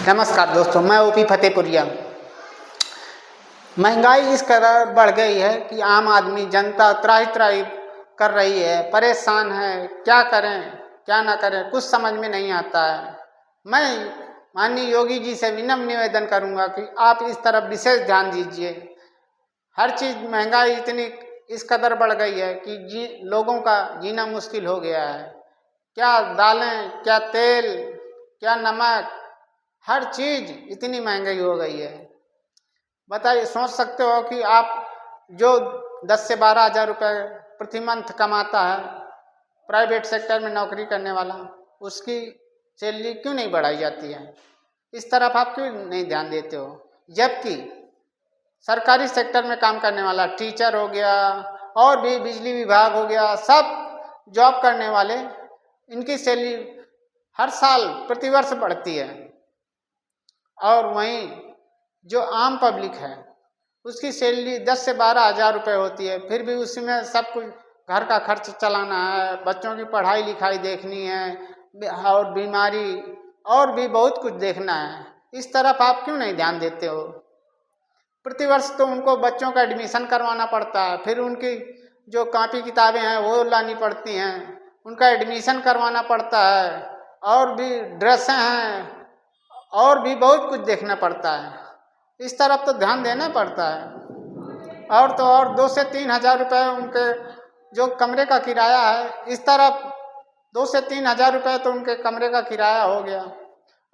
नमस्कार दोस्तों, मैं ओपी फतेहपुरिया। महंगाई इस कदर बढ़ गई है कि आम आदमी जनता त्राहि त्राहि कर रही है, परेशान है। क्या करें क्या ना करें कुछ समझ में नहीं आता है। मैं माननीय योगी जी से विनम्र निवेदन करूंगा कि आप इस तरफ विशेष ध्यान दीजिए। हर चीज़ महंगाई इतनी इस कदर बढ़ गई है कि लोगों का जीना मुश्किल हो गया है। क्या दालें, क्या तेल, क्या नमक, हर चीज़ इतनी महंगाई हो गई है। बताइए, सोच सकते हो कि आप जो 10 से 12 हज़ार रुपये प्रति मंथ कमाता है, प्राइवेट सेक्टर में नौकरी करने वाला, उसकी सैलरी क्यों नहीं बढ़ाई जाती है? इस तरफ आप क्यों नहीं ध्यान देते हो? जबकि सरकारी सेक्टर में काम करने वाला टीचर हो गया और भी बिजली विभाग हो गया, सब जॉब करने वाले, इनकी सैलरी हर साल प्रतिवर्ष बढ़ती है। और वहीं जो आम पब्लिक है उसकी सैलरी 10 से 12 हज़ार रुपये होती है। फिर भी उसमें सब कुछ घर का खर्च चलाना है, बच्चों की पढ़ाई लिखाई देखनी है और बीमारी और भी बहुत कुछ देखना है। इस तरफ आप क्यों नहीं ध्यान देते हो? प्रतिवर्ष तो उनको बच्चों का एडमिशन करवाना पड़ता है, फिर उनकी जो कॉपी किताबें हैं वो लानी पड़ती हैं, उनका एडमिशन करवाना पड़ता है, और भी ड्रेसें हैं और भी बहुत कुछ देखना पड़ता है। इस तरफ तो ध्यान देना पड़ता है। और तो और 2 से 3 हज़ार रुपये उनके जो कमरे का किराया है, इस तरफ 2 से 3 हज़ार रुपये तो उनके कमरे का किराया हो गया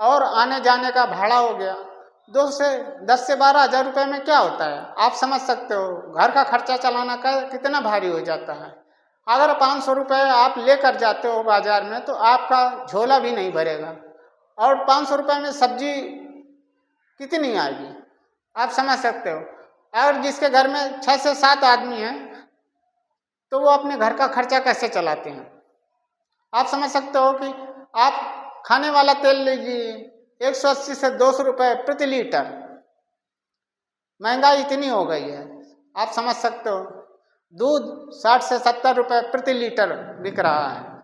और आने जाने का भाड़ा हो गया। 10 से 12 हज़ार रुपये में क्या होता है? आप समझ सकते हो घर का खर्चा चलाना का कितना भारी हो जाता है। अगर 500 रुपये आप लेकर जाते हो बाजार में तो आपका झोला भी नहीं भरेगा, और 500 रुपये में सब्जी कितनी आएगी आप समझ सकते हो। और जिसके घर में 6 से 7 आदमी हैं तो वो अपने घर का खर्चा कैसे चलाते हैं? आप समझ सकते हो कि आप खाने वाला तेल लीजिए, 180 से 200 रुपये प्रति लीटर। महंगाई इतनी हो गई है, आप समझ सकते हो। दूध 60 से 70 रुपये प्रति लीटर बिक रहा है,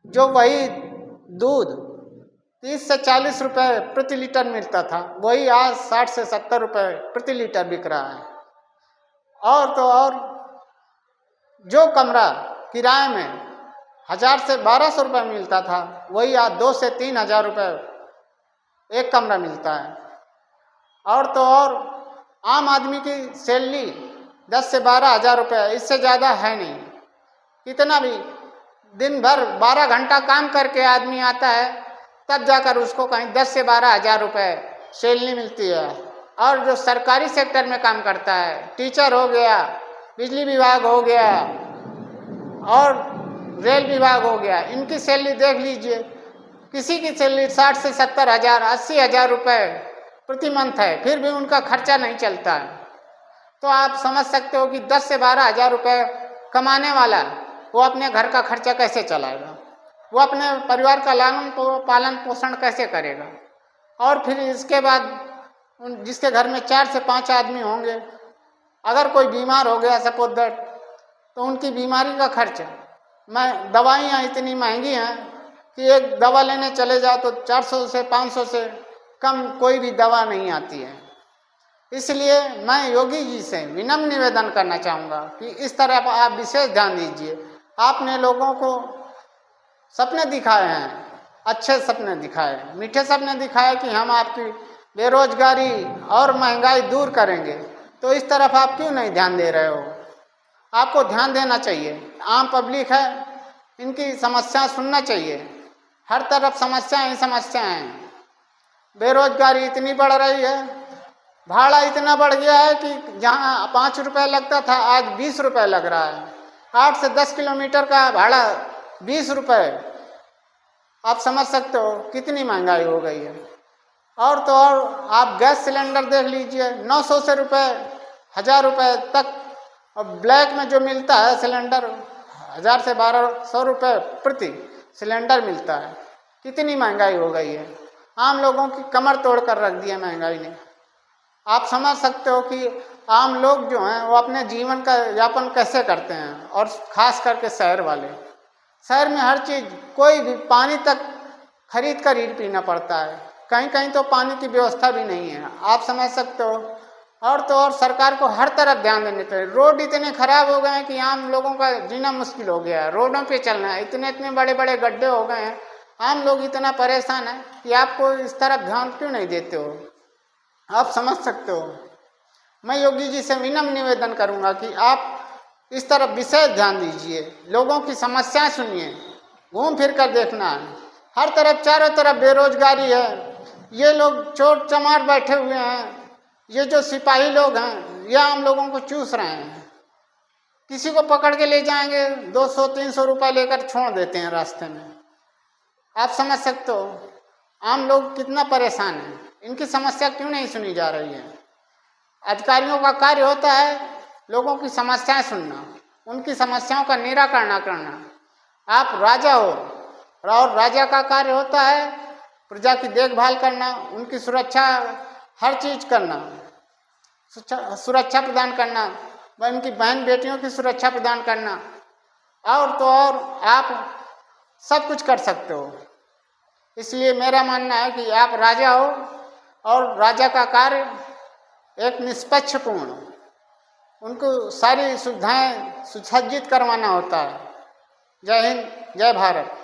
जो वही दूध 30 से 40 रुपये प्रति लीटर मिलता था, वही आज 60 से 70 रुपये प्रति लीटर बिक रहा है। और तो और जो कमरा किराए में 1000 से 1200 रुपये मिलता था, वही आज 2 से 3 हज़ार रुपये एक कमरा मिलता है। और तो और आम आदमी की सैलरी 10 से 12 हज़ार रुपये, इससे ज़्यादा है नहीं। कितना भी दिन भर 12 घंटा काम करके आदमी आता है, तब जाकर उसको कहीं 10 से 12 हज़ार रुपये सैलरी मिलती है। और जो सरकारी सेक्टर में काम करता है, टीचर हो गया, बिजली विभाग हो गया और रेल विभाग हो गया, इनकी सैलरी देख लीजिए। किसी की सैलरी 60 से 70 हज़ार, 80 हज़ार रुपये प्रति मंथ है, फिर भी उनका खर्चा नहीं चलता है। तो आप समझ सकते हो कि 10 से 12 हज़ार रुपये कमाने वाला वो अपने घर का खर्चा कैसे चलाएगा, वो अपने परिवार का पालन पोषण कैसे करेगा। और फिर इसके बाद जिसके घर में 4 से 5 आदमी होंगे, अगर कोई बीमार हो गया सपोज दैट, तो उनकी बीमारी का खर्च, दवाइयाँ इतनी महंगी हैं कि एक दवा लेने चले जाओ तो 400 से 500 से कम कोई भी दवा नहीं आती है। इसलिए मैं योगी जी से विनम्र निवेदन करना चाहूँगा कि इस तरह आप विशेष ध्यान दीजिए। आपने लोगों को सपने दिखाए हैं, अच्छे सपने दिखाए, मीठे सपने दिखाए कि हम आपकी बेरोजगारी और महंगाई दूर करेंगे, तो इस तरफ आप क्यों नहीं ध्यान दे रहे हो? आपको ध्यान देना चाहिए। आम पब्लिक है, इनकी समस्या सुनना चाहिए। हर तरफ समस्याएं ही समस्याएं हैं। बेरोजगारी इतनी बढ़ रही है, भाड़ा इतना बढ़ गया है कि जहाँ 5 रुपये लगता था आज 20 रुपये लग रहा है। 8 से 10 किलोमीटर का भाड़ा 20 रुपये। आप समझ सकते हो कितनी महंगाई हो गई है। और तो और आप गैस सिलेंडर देख लीजिए, 900 से रुपये 1000 रुपये तक, और ब्लैक में जो मिलता है सिलेंडर 1000 से 1200 रुपये प्रति सिलेंडर मिलता है। कितनी महंगाई हो गई है, आम लोगों की कमर तोड़ कर रख दी है महंगाई ने। आप समझ सकते हो कि आम लोग जो हैं वो अपने जीवन का यापन कैसे करते हैं, और ख़ास करके शहर वाले। शहर में हर चीज़, कोई भी पानी तक खरीद कर ही पीना पड़ता है। कहीं कहीं तो पानी की व्यवस्था भी नहीं है, आप समझ सकते हो। और तो और सरकार को हर तरफ ध्यान देने चाहिए। रोड इतने खराब हो गए हैं कि आम लोगों का जीना मुश्किल हो गया है, रोडों पे चलना है, इतने इतने बड़े बड़े गड्ढे हो गए हैं, आम लोग इतना परेशान है कि आपको इस तरफ ध्यान क्यों नहीं देते हो, आप समझ सकते हो। मैं योगी जी से विनम्र निवेदन करूंगा कि आप इस तरफ विशेष ध्यान दीजिए, लोगों की समस्याएं सुनिए, घूम फिर कर देखना है। हर तरफ चारों तरफ बेरोजगारी है, ये लोग चोर चमार बैठे हुए हैं, ये जो सिपाही लोग हैं ये आम लोगों को चूस रहे हैं। किसी को पकड़ के ले जाएंगे 200-300 रुपये लेकर छोड़ देते हैं रास्ते में, आप समझ सकते हो। आम लोग कितना परेशान है, इनकी समस्या क्यों नहीं सुनी जा रही है। अधिकारियों का कार्य होता है लोगों की समस्याएं सुनना, उनकी समस्याओं का निराकरण करना। आप राजा हो और राजा का कार्य होता है प्रजा की देखभाल करना, उनकी सुरक्षा, हर चीज़ करना, सुरक्षा प्रदान करना, उनकी बहन बेटियों की सुरक्षा प्रदान करना। और तो और आप सब कुछ कर सकते हो। इसलिए मेरा मानना है कि आप राजा हो और राजा का कार्य एक निष्पक्षपूर्ण, उनको सारी सुविधाएं सुसज्जित करवाना होता है। जय हिंद, जय भारत।